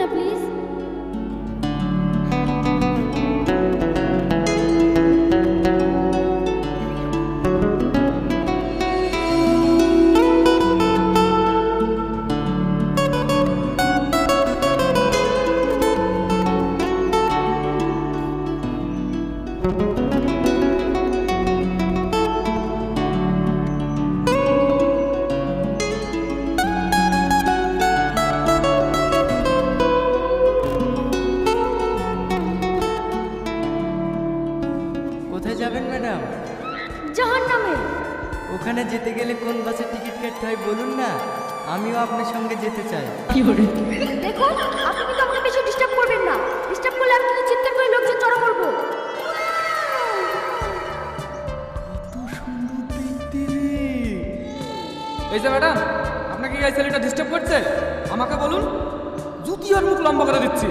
না প্লিজ। কোথায় যাবেন ম্যাডাম? জাহান্নামে। ওখানে যেতে গেলে কোন বাসের টিকিট কাটতে হয় বলুন না, আমিও আপনার সঙ্গে যেতে চাই। দেখুন, আপনি কিন্তু আমাকে বেশি ডিস্টার্ব করবেন না। ডিস্টার্ব করলে আমি কিন্তু চিৎকার করে লোকজন জড়ো করবো। কত সুন্দর দেখতে রে। এই যে ম্যাডাম, আপনাকে এই ছেলেটা ডিস্টার্ব করছে? আমাকে বলুন, জুতি আর মুখ লম্বা করে দিচ্ছি।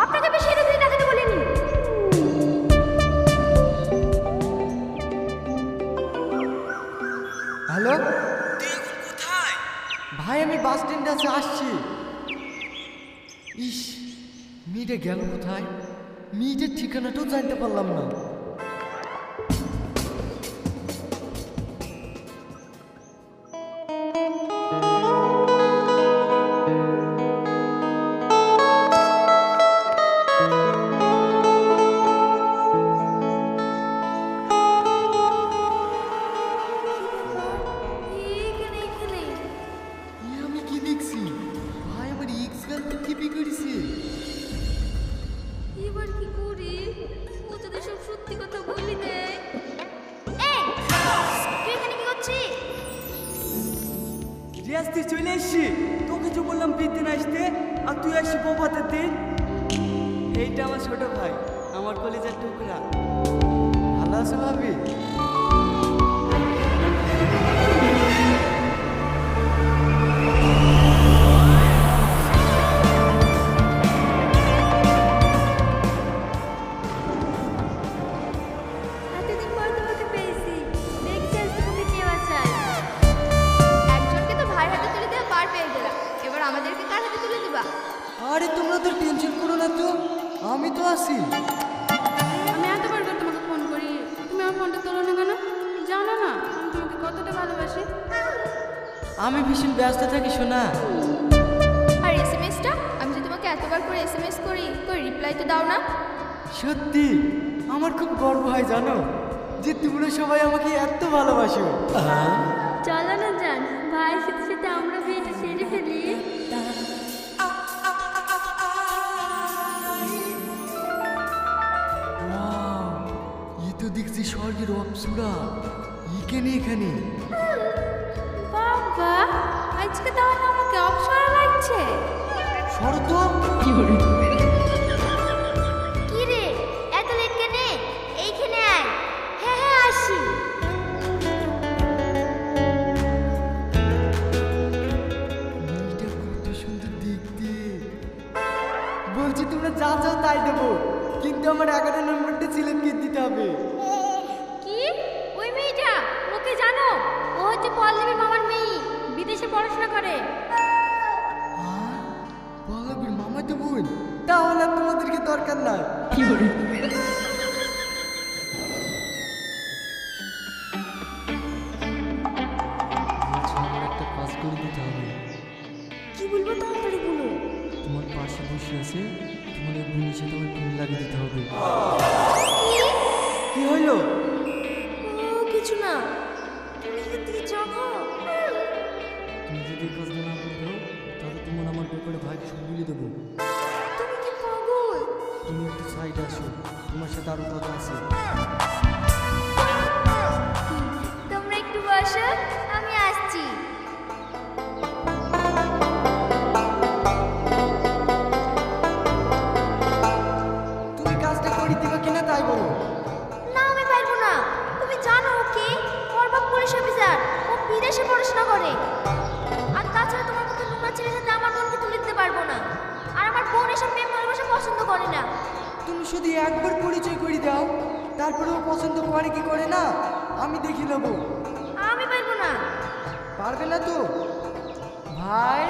আপনাকে বেশি এদিকে দেখাতে বলিনি। হ্যালো, কোথায়? ভাই আমি বাস স্ট্যান্ডে আছে, আসছি। ইস, মেয়েটা গেল কোথায়? মেয়েটার ঠিকানাটাও জানতে পারলাম না। আমি কি দেখছি? ভাই আমার এক্স গার্লফ্রেন্ড কি করেছে? এবার কি করি? ও যদি সব সত্যি কথা বলি দেয়। এই, তুই এখানে কি করছিস? রিয়াজ তুই চলে এসছি, তোকে যে বললাম বিয়ের দিন আসতে, আর তুই আসছি বৌভাতের দিন। এইটা আমার ছোট ভাই, আমার কলেজের টুকরা। ভালো আছো ভাবি? এতদিন পর তোমাকে পেয়েছি। দেখছি আজ তোমাকে কে বাঁচায়। একজনকে তো ভাইয়ের হাতে তুলে দেওয়া পার পেয়ে গেলাম, এবার আমাদেরকে কার হাতে তুলে দিবা? আরে তোমরা তো টেনশন করো না তো, আমি তো আছি। আমি এতবার করে তোমাকে ফোন করি, তুমি আমার ফোনটা তোলো না কেন? জানো না আমি তোমাকে কতটা ভালোবাসি। আমি ভীষণ ব্যস্ত থাকি শোনা। আর এসএমএসটা, আমি যে তোমাকে এতবার করে এসএমএস করি, কই রিপ্লাই তো দাও না। সত্যি আমার খুব গর্ব হয় জানো, যে তোমরা সবাই আমাকে এত ভালোবাসো। চলো না জান, ভাই সাথে সাথে আমরা বিয়েটা সেরে ফেলি। ওয়াও, এ তো দেখছি স্বর্গের অপ্সরা। এখানে এখানে বাবা, আজকে তাহলে আমাকে অপসরা লাগছে। শরত, কি রে, এত লেট কেন? এইখানে আয়। হ্যাঁ হ্যাঁ আসি। মেয়েটা কত সুন্দর দেখতে। বলছি তোমরা যা চাও তাই দেবো, কিন্তু আমার 11 নম্বরটা সিলেক্ট দিতে হবে। কি? ওই মেয়েটা? ওকে জানো? ও হচ্ছে পল্লবীর মামার মেয়ে, বিদেশে পড়াশোনা করে। আর পল্লবীর মামাতো বোন? তাহলে আর তোমাদেরকে দরকার নাই। বলছি, আমার একটা কাজ করে দিতে হবে। কি বলবো তাড়াতাড়ি বলো। তোমার পাশে বসে আছে, তোমার এই বোনের সাথে আমার ফোন লাগিয়ে দিতে হবে। কি হইলো? ও কিছু না, তুমি এখান থেকে যাবো। তুমি যদি এই কাজটা না করে দাও, তাহলে তোমার আমার ব্যাপারে ভাইকে সব বলে দেবো। তুমি কি পাগল? তুমি একটু সাইডে আসো, তোমার সাথে আরো কথা আছে। তোমরা একটু বসো, আমি আসছি। তুমি কাজটা করে দিবা কিনা তাই বলো। না আমি পারবো না। তুমি জানো ওকে, ওর বাপ পুলিশ অফিসার, ও বিদেশে পড়াশোনা করে। আর তাছাড়া তোমার মতো নোংরা ছেলের সাথে আমার বোনকে তুলে দিতে পারবো না। আর আমার বোন এসব প্রেম ভালোবাসা পছন্দ করে না। তুমি শুধু একবার পরিচয় করে দাও, তারপরে ও পছন্দ করে কি করে না আমি দেখে নেবো। আমি পারবো না। পারবে না তো ভাই?